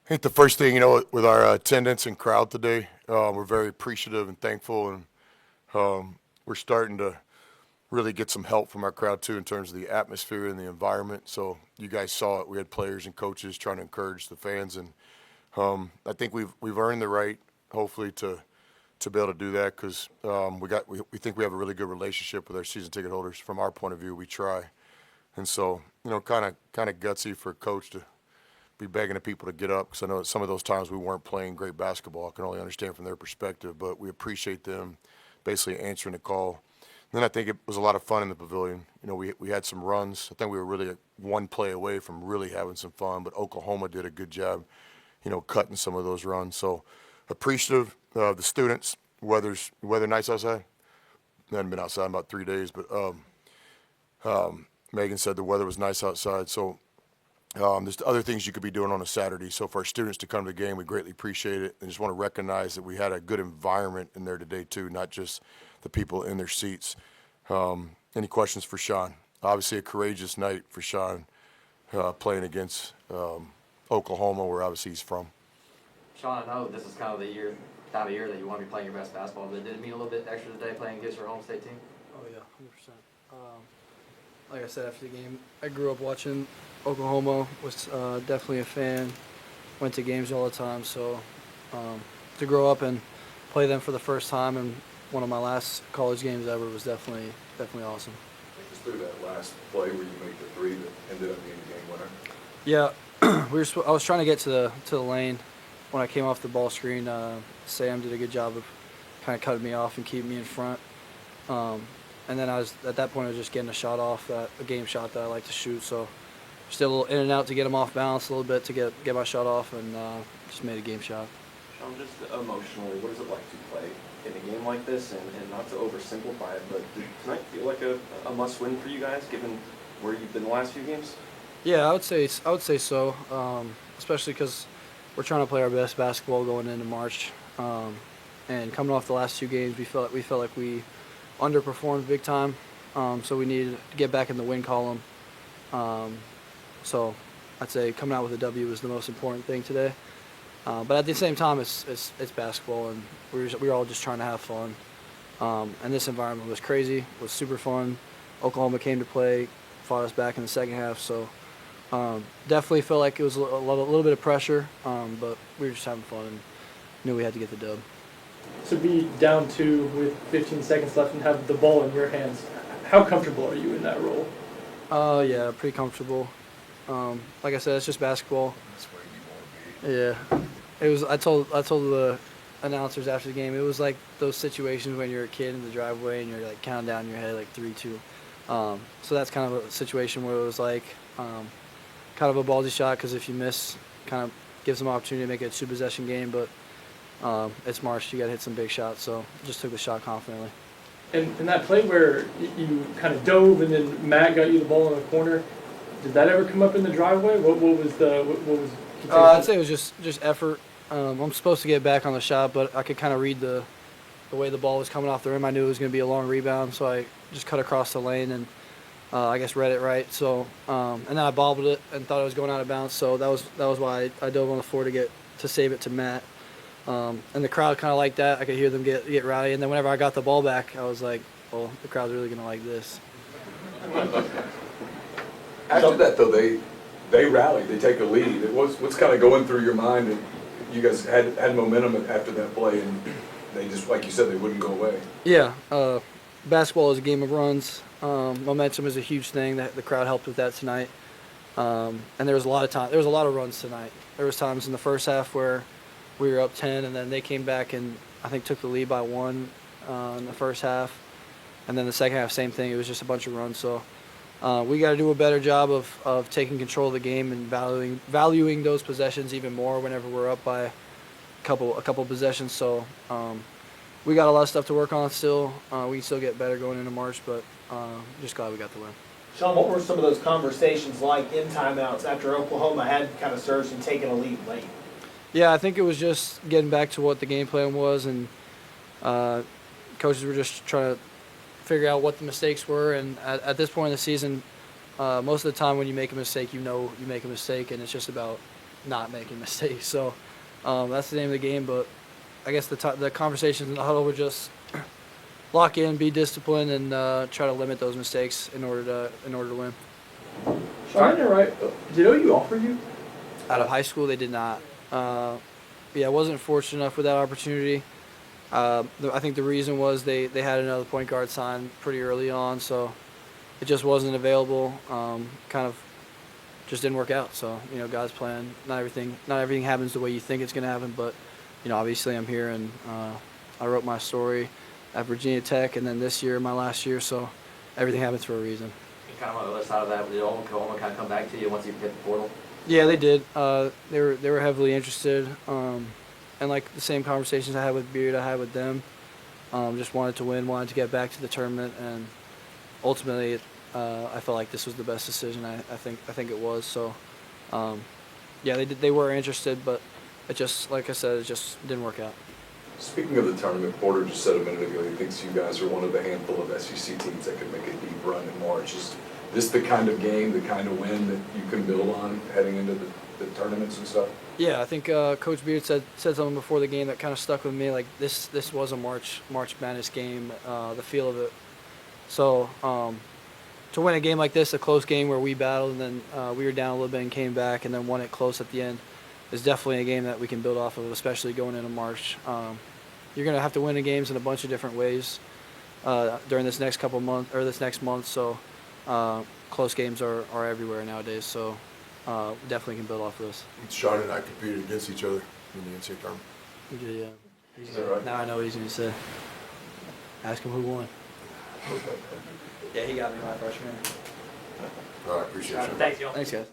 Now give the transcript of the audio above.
I think the first thing, with our attendance and crowd today, we're very appreciative and thankful, and we're starting to really get some help from our crowd too in terms of the atmosphere and the environment. So you guys saw it. We had players and coaches trying to encourage the fans, and I think we've earned the right, hopefully, to be able to do that because we think we have a really good relationship with our season ticket holders. From our point of view, we try, and so kind of gutsy for coach to be begging the people to get up because I know some of those times we weren't playing great basketball. I can only understand from their perspective, but we appreciate them basically answering the call. And then I think it was a lot of fun in the pavilion. We had some runs. I think we were really one play away from really having some fun, but Oklahoma did a good job, cutting some of those runs. So appreciative of the students. Weather nice outside. I hadn't been outside in about 3 days, but Megan said the weather was nice outside. So there's other things you could be doing on a Saturday. So for our students to come to the game, we greatly appreciate it. And just want to recognize that we had a good environment in there today too, not just the people in their seats. Any questions for Sean? Obviously a courageous night for Sean playing against Oklahoma, where obviously he's from. Sean, I know this is kind of time of year that you want to be playing your best basketball, but did it mean a little bit extra today playing against your home state team? Oh yeah, 100%. Like I said after the game, I grew up watching Oklahoma. Was definitely a fan. Went to games all the time. So to grow up and play them for the first time in one of my last college games ever was definitely awesome. Take us through that last play where you make the three that ended up being the game winner. Yeah, I was trying to get to the lane when I came off the ball screen. Sam did a good job of kind of cutting me off and keeping me in front. And then at that point I was just getting a shot off, a game shot that I like to shoot. So just did a little in and out to get him off balance a little bit to get my shot off, and just made a game shot. Sean, just emotionally, what is it like to play in a game like this? And not to oversimplify it, but did tonight feel like a must-win for you guys, given where you've been the last few games? Yeah, I would say so, especially because we're trying to play our best basketball going into March. And coming off the last two games, we felt like we underperformed big time, so we needed to get back in the win column. So I'd say coming out with a W was the most important thing today. But at the same time, it's basketball, and we were all just trying to have fun. And this environment was crazy, was super fun. Oklahoma came to play, fought us back in the second half, so definitely felt like it was a little bit of pressure, but we were just having fun and knew we had to get the dub. To be down two with 15 seconds left and have the ball in your hands, how comfortable are you in that role? Yeah, pretty comfortable. Like I said, it's just basketball. That's where you want to be. Yeah, it was. I told the announcers after the game, it was like those situations when you're a kid in the driveway and you're like counting down in your head like 3, 2. So that's kind of a situation where it was like kind of a ballsy shot, because if you miss, kind of gives them an opportunity to make it a 2-possession game. But it's March, you got to hit some big shots. So just took the shot confidently. And in that play where you kind of dove and then Matt got you the ball in the corner, did that ever come up in the driveway? What was? I'd say it was just effort. I'm supposed to get back on the shot, but I could kind of read the way the ball was coming off the rim. I knew it was going to be a long rebound, so I just cut across the lane and I guess read it right. So and then I bobbled it and thought it was going out of bounds. So that was why I dove on the floor to save it to Matt. And the crowd kind of liked that. I could hear them get rowdy. And then whenever I got the ball back, I was like, well, the crowd's really going to like this. After that, though, they rallied. They take a lead. What's kind of going through your mind? And you guys had momentum after that play, and they just, like you said, they wouldn't go away. Yeah, basketball is a game of runs. Momentum is a huge thing. The crowd helped with that tonight. And there was a lot of runs tonight. There was times in the first half where we were up 10, and then they came back and I think took the lead by 1 in the first half. And then the second half, same thing. It was just a bunch of runs. So we got to do a better job of taking control of the game and valuing those possessions even more whenever we're up by a couple possessions. So we got a lot of stuff to work on still. We can still get better going into March, but just glad we got the win. Sean, what were some of those conversations like in timeouts after Oklahoma had kind of surged and taken a lead late? Yeah, I think it was just getting back to what the game plan was, and coaches were just trying to figure out what the mistakes were. And at this point in the season, most of the time when you make a mistake, you know you make a mistake, and it's just about not making mistakes. So that's the name of the game. But I guess the conversations in the huddle were just lock in, be disciplined, and try to limit those mistakes in order to win. Sean, right? Did OU offer you? Out of high school, they did not. Yeah, I wasn't fortunate enough with that opportunity. I think the reason was they had another point guard signed pretty early on, so it just wasn't available. Kind of just didn't work out. So God's plan. Not everything happens the way you think it's going to happen, but obviously I'm here, and I wrote my story at Virginia Tech, and then this year my last year. So everything happens for a reason. Kind of on the other side of that, did Oklahoma kind of come back to you once you hit the portal? Yeah, they did. They were heavily interested, and like the same conversations I had with Beard, I had with them. Just wanted to win, wanted to get back to the tournament, and ultimately, I felt like this was the best decision. I think it was. So, yeah, they were interested, but it just, like I said, it just didn't work out. Speaking of the tournament, Porter just said a minute ago he thinks you guys are one of the handful of SEC teams that could make a deep run in March. Is this the kind of game, the kind of win that you can build on heading into the tournaments and stuff? Yeah, I think Coach Beard said something before the game that kind of stuck with me. Like this was a March Madness game, the feel of it. So to win a game like this, a close game where we battled and then we were down a little bit and came back and then won it close at the end, is definitely a game that we can build off of, especially going into March. You're gonna have to win the games in a bunch of different ways during this next couple months or this next month. So close games are everywhere nowadays. So definitely can build off of this. Sean and I competed against each other in the NCAA tournament. We did, yeah. Is that right? Now I know what he's gonna say. Ask him who won. Yeah, he got me my freshman year. All right, appreciate you. Thanks, y'all. Thanks, guys.